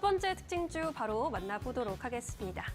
번째 특징주 바로 만나보도록 하겠습니다.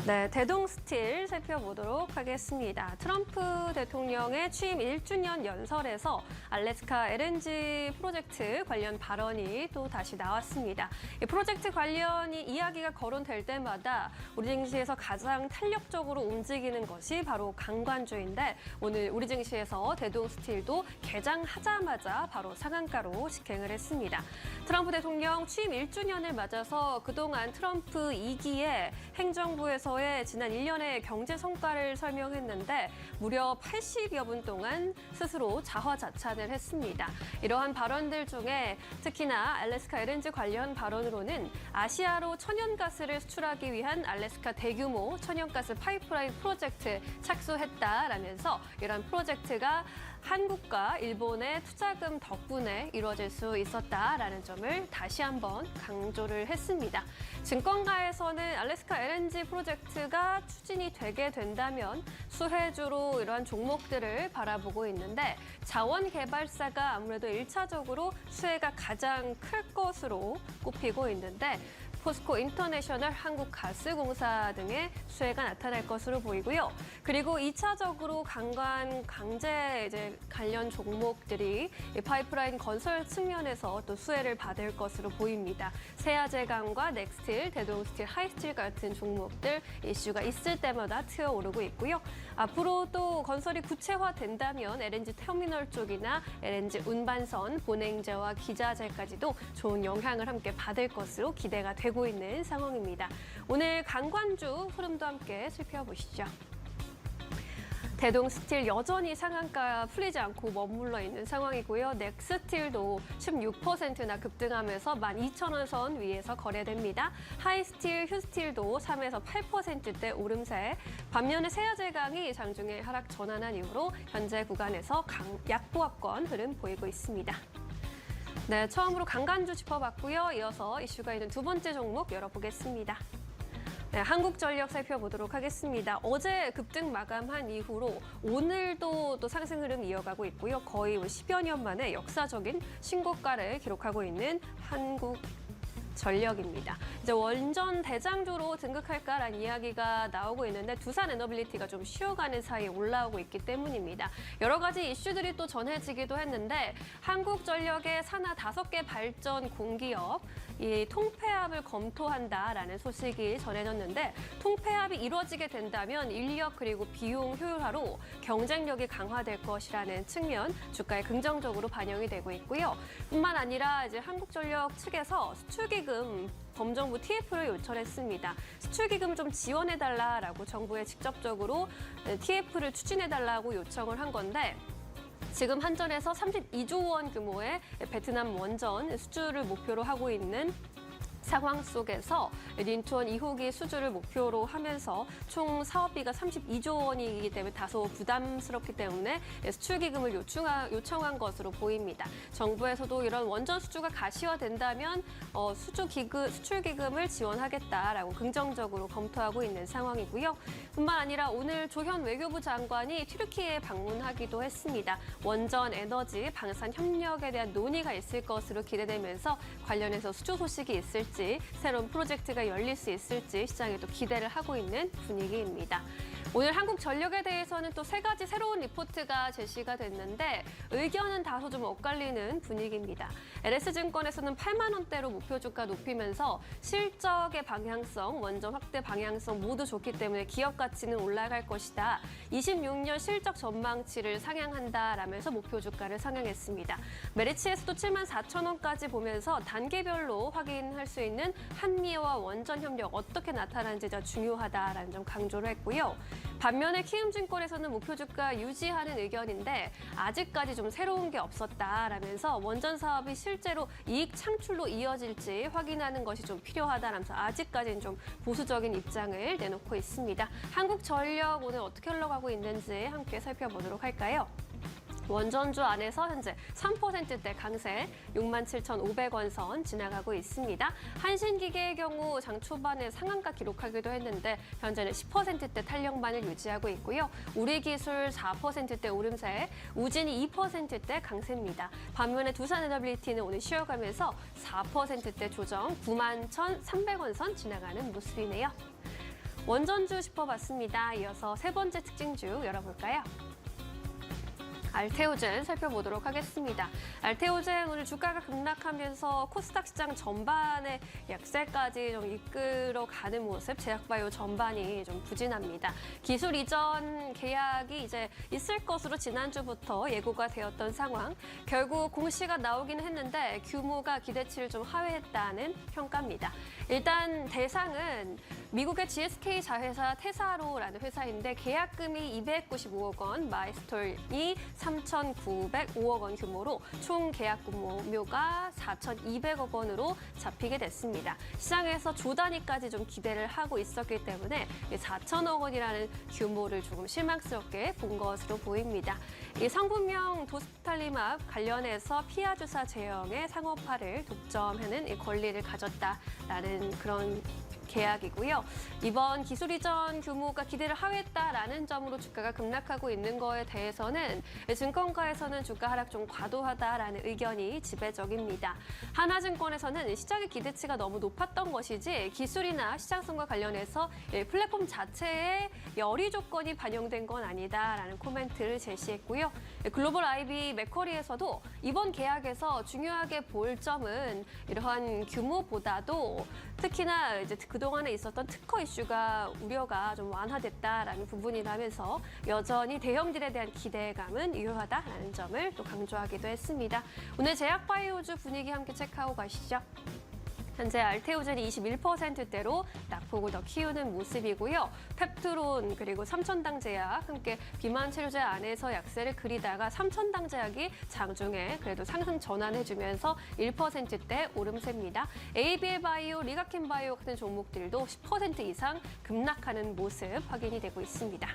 네, 대동스틸 살펴보도록 하겠습니다. 트럼프 대통령의 취임 1주년 연설에서 알래스카 LNG 프로젝트 관련 발언이 또 다시 나왔습니다. 이 프로젝트 관련이 이야기가 거론될 때마다 우리 증시에서 가장 탄력적으로 움직이는 것이 바로 강관주인데 오늘 우리 증시에서 대동스틸도 개장하자마자 바로 상한가로 직행을 했습니다. 트럼프 대통령 취임 1주년을 맞아서 그동안 트럼프 2기의 행정부에서의 지난 1년의 경제 성과를 설명했는데 무려 80여 분 동안 스스로 자화자찬을 했습니다. 이러한 발언들 중에 특히나 알래스카 LNG 관련 발언으로는 아시아로 천연가스를 수출하기 위한 알래스카 대규모 천연가스 파이프라인 프로젝트에 착수했다라면서 이러한 프로젝트가 한국과 일본의 투자금 덕분에 이루어질 수 있었다라는 점을 다시 한번 강조를 했습니다. 증권가에서는 알래스카 LNG 프로젝트가 추진이 되게 된다면 수혜주로 이러한 종목들을 바라보고 있는데 자원 개발사가 아무래도 1차적으로 수혜가 가장 클 것으로 꼽히고 있는데 포스코 인터내셔널 한국가스공사 등의 수혜가 나타날 것으로 보이고요. 그리고 2차적으로 강제 관련 종목들이 파이프라인 건설 측면에서 또 수혜를 받을 것으로 보입니다. 세아제강과 넥스틸, 대동스틸, 하이스틸 같은 종목들 이슈가 있을 때마다 트여오르고 있고요. 앞으로 또 건설이 구체화된다면 LNG 터미널 쪽이나 LNG 운반선, 본행제와 기자재까지도 좋은 영향을 함께 받을 것으로 기대가 되고 있는 상황입니다. 오늘 강관주 흐름도 함께 살펴보시죠. 대동스틸 여전히 상한가 풀리지 않고 머물러 있는 상황이고요. 넥스틸도 16%나 급등하면서 12,000원 선 위에서 거래됩니다. 하이스틸, 휴스틸도 3에서 8%대 오름세. 반면에 세아제강이 장중에 하락 전환한 이후로 현재 구간에서 약보합권 흐름 보이고 있습니다. 네, 처음으로 강간주 짚어봤고요. 이어서 이슈가 있는 두 번째 종목 열어보겠습니다. 네, 한국전력 살펴보도록 하겠습니다. 어제 급등 마감한 이후로 오늘도 또 상승 흐름 이어가고 있고요. 거의 10여 년 만에 역사적인 신고가를 기록하고 있는 한국전력입니다. 이제 원전 대장주로 등극할까라는 이야기가 나오고 있는데 두산 에너빌리티가 좀 쉬어가는 사이에 올라오고 있기 때문입니다. 여러 가지 이슈들이 또 전해지기도 했는데 한국전력의 산하 5개 발전 공기업 이 통폐합을 검토한다라는 소식이 전해졌는데 통폐합이 이루어지게 된다면 인력 그리고 비용 효율화로 경쟁력이 강화될 것이라는 측면 주가에 긍정적으로 반영이 되고 있고요. 뿐만 아니라 이제 한국전력 측에서 수출기금 범정부 TF를 요청했습니다. 수출기금 좀 지원해달라라고 정부에 직접적으로 TF를 추진해달라고 요청을 한 건데 지금 한전에서 32조 원 규모의 베트남 원전 수주를 목표로 하고 있는 상황 속에서 린투원 2호기 수주를 목표로 하면서 총 사업비가 32조 원이기 때문에 다소 부담스럽기 때문에 수출기금을 요청한 것으로 보입니다. 정부에서도 이런 원전 수주가 가시화된다면 수출기금을 지원하겠다라고 긍정적으로 검토하고 있는 상황이고요. 뿐만 아니라 오늘 조현 외교부 장관이 튀르키예에 방문하기도 했습니다. 원전 에너지 방산 협력에 대한 논의가 있을 것으로 기대되면서 관련해서 수주 소식이 있을지 새로운 프로젝트가 열릴 수 있을지 시장에 또 기대를 하고 있는 분위기입니다. 오늘 한국전력에 대해서는 또 3가지 새로운 리포트가 제시가 됐는데 의견은 다소 좀 엇갈리는 분위기입니다. LS증권에서는 8만 원대로 목표 주가 높이면서 실적의 방향성, 원전 확대 방향성 모두 좋기 때문에 기업 가치는 올라갈 것이다. 26년 실적 전망치를 상향한다라면서 목표 주가를 상향했습니다. 메리츠에서도 7만 4천 원까지 보면서 단계별로 확인할 수 있는 한미와 원전 협력 어떻게 나타나는지 중요하다라는 점 강조를 했고요. 반면에 키움증권에서는 목표 주가 유지하는 의견인데 아직까지 좀 새로운 게 없었다라면서 원전 사업이 실제로 이익 창출로 이어질지 확인하는 것이 좀 필요하다라면서 아직까지는 좀 보수적인 입장을 내놓고 있습니다. 한국전력 오늘 어떻게 흘러가고 있는지 함께 살펴보도록 할까요? 원전주 안에서 현재 3%대 강세 67,500원 선 지나가고 있습니다. 한신기계의 경우 장 초반에 상한가 기록하기도 했는데 현재는 10%대 탄력만을 유지하고 있고요. 우리기술 4%대 오름세, 우진이 2%대 강세입니다. 반면에 두산에너빌리티는 오늘 쉬어가면서 4%대 조정 91,300원 선 지나가는 모습이네요. 원전주 짚어봤습니다. 이어서 세 번째 특징주 열어볼까요? 알테오젠 살펴보도록 하겠습니다. 알테오젠 오늘 주가가 급락하면서 코스닥 시장 전반의 약세까지 좀 이끌어가는 모습, 제약바이오 전반이 좀 부진합니다. 기술 이전 계약이 이제 있을 것으로 지난주부터 예고가 되었던 상황. 결국 공시가 나오기는 했는데 규모가 기대치를 좀 하회했다는 평가입니다. 일단 대상은 미국의 GSK 자회사 테사로라는 회사인데 계약금이 295억 원, 마이스톨이 3,905억 원 규모로 총 계약 규모가 4,200억 원으로 잡히게 됐습니다. 시장에서 조 단위까지 좀 기대를 하고 있었기 때문에 4,000억 원이라는 규모를 조금 실망스럽게 본 것으로 보입니다. 이 성분명 도스탈리맙 관련해서 피하 주사 제형의 상업화를 독점하는 이 권리를 가졌다라는 그런 계약이고요. 이번 기술 이전 규모가 기대를 하회했다라는 점으로 주가가 급락하고 있는 거에 대해서는 증권가에서는 주가 하락 좀 과도하다라는 의견이 지배적입니다. 하나증권에서는 시장의 기대치가 너무 높았던 것이지 기술이나 시장성과 관련해서 플랫폼 자체에 열의 조건이 반영된 건 아니다라는 코멘트를 제시했고요. 글로벌 IB 맥쿼리에서도 이번 계약에서 중요하게 볼 점은 이러한 규모보다도 특히나 이제 그동안에 있었던 특허 이슈가 우려가 좀 완화됐다라는 부분이라면서 여전히 대형들에 대한 기대감은 유효하다라는 점을 또 강조하기도 했습니다. 오늘 제약바이오주 분위기 함께 체크하고 가시죠. 현재 알테오젠이 21%대로 낙폭을 더 키우는 모습이고요. 펩트론 그리고 삼천당제약 함께 비만 치료제 안에서 약세를 그리다가 삼천당제약이 장중에 그래도 상승 전환해주면서 1%대 오름세입니다. ABL바이오, 리가켄바이오 같은 종목들도 10% 이상 급락하는 모습 확인이 되고 있습니다.